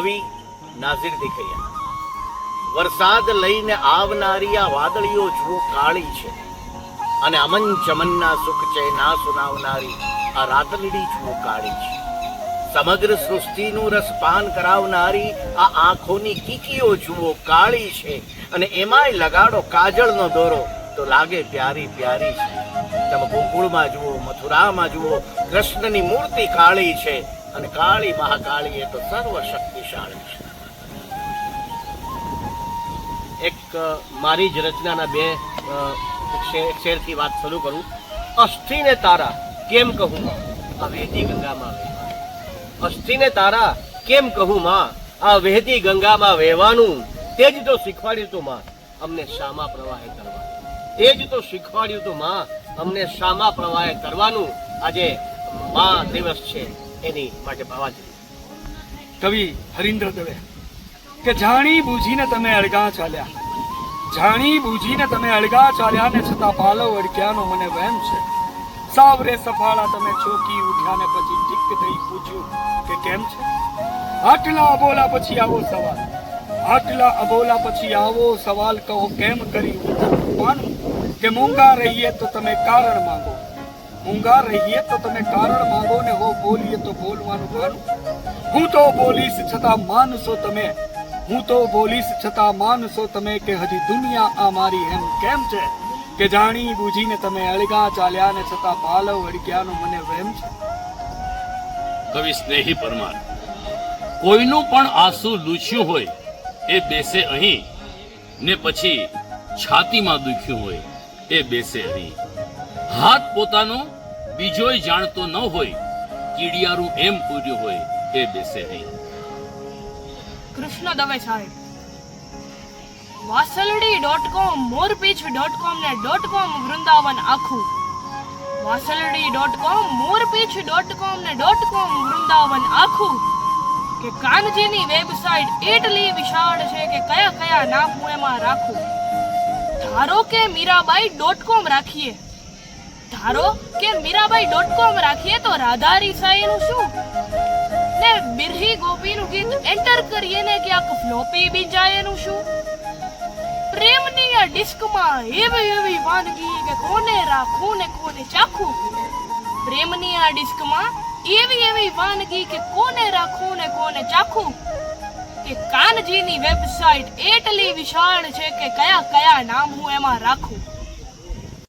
કવિ નાઝિર દેખૈયા. વરસાદ લઈને આવનારી આ વાદળીઓ જુઓ કાળી છે, અને અમન ચમનના સુખ છે ના સુનાવનારી આ રાતલીડી જુઓ કાળી છે. સમગ્ર સૃષ્ટિનું રસપાન કરાવનારી આ આંખોની કીકીઓ જુઓ કાળી છે, અને એમાંય લગાડો કાજળનો દોરો તો લાગે પ્યારી પ્યારી છે. તમે ગોકુળમાં જુઓ, મથુરામાં જુઓ, કૃષ્ણની મૂર્તિ કાળી છે, અને કાળી મહાકાળી એ તો સર્વશક્તિશાળી છે. એક મારી જ રચનાના બે શેરથી વાત શરૂ કરું. અસ્થિને તારા કેમ કહું આ વહેતી ગંગામાં વહેવાનું. અસ્થિને તારા કેમ કહું માં આ વહેતી ગંગામાં વહેવાનું. તે જ તો શીખવાડ્યું તું માં અમને શામા પ્રવાહે કરવાનું. તે જ તો શીખવાડ્યું તું માં અમને શામા પ્રવાહે કરવાનું. આજે મા દિવસ છે એની માટે ભાવાજી. કવિ હરીન્દ્ર દવે કે જાણી બૂજીને તમે અળગા ચાલ્યા, જાણી બૂજીને તમે અળગા ચાલ્યા, ને છતાં પાલવ અડક્યાનો મને વહેમ છે. સાવરે સફાળા તમે ચોકી ઉઠ્યા ને પછી ટીક થઈ પૂછ્યું કે કેમ છે. આટલા અબોલા પછી આવો સવાલ, આટલા અબોલા પછી આવો સવાલ કહો કેમ કરી માનું કે મૂંગા રહીએ તો તમે કારણ માંગો, મૂંગા રહીએ તો તમે કારણ માંગો, ને હો બોલીએ તો બોલવાનું માનું. હું તો બોલીશ છતાં માનશો તમે, હું તો બોલીશ છતાં માનશો તમે કે હજી દુનિયા આ મારી એમ કેમ છે. કે જાણી બૂજીને તમે અળગા ચાલ્યા, ને છતાં પાલવ અડક્યાનો મને વહેમ છે. કવિ સ્નેહી પરમાર. કોઈનું પણ આંસુ લૂછ્યું હોય એ બેસે અહીં, ને પછી છાતીમાં દુખ્યું હોય એ બેસે અહીં. હાથ પોતાનો બીજોય જાણતો ન હોય, કીડિયારું એમ પૂર્યું હોય એ બેસે અહીં. કૃષ્ણ દવે સાહેબ. વાસલડી.com, મોરપીછ.com ને .com વૃંદાવન આખું. વાસલડી.com, મોરપીછ.com ને .com વૃંદાવન આખું. કે કાનજીની વેબસાઇટ એટલી વિશાળ છે કે કયા કયા નામ હું એમાં રાખું. ધારો કે મીરાબાઈ.com રાખીએ, ધારો કે મીરાબાઈ.com રાખીએ તો રાધા રીસાઈનું શું, ને બિરહી ગોપીનું ગીત એન્ટર કરીએ ને ક્યાંક ફ્લોપી બીજાયેનું શું. પ્રેમની આ ડિસ્કમાં એવી એવી વાનગી કે કોને રાખું ને કોને ચાખું. પ્રેમની આ ડિસ્કમાં એવી એવી વાનગી કે કોને રાખું ને કોને ચાખું. કે કાનજીની વેબસાઇટ એટલી વિશાળ છે કે કયા કયા નામ હું એમાં રાખું.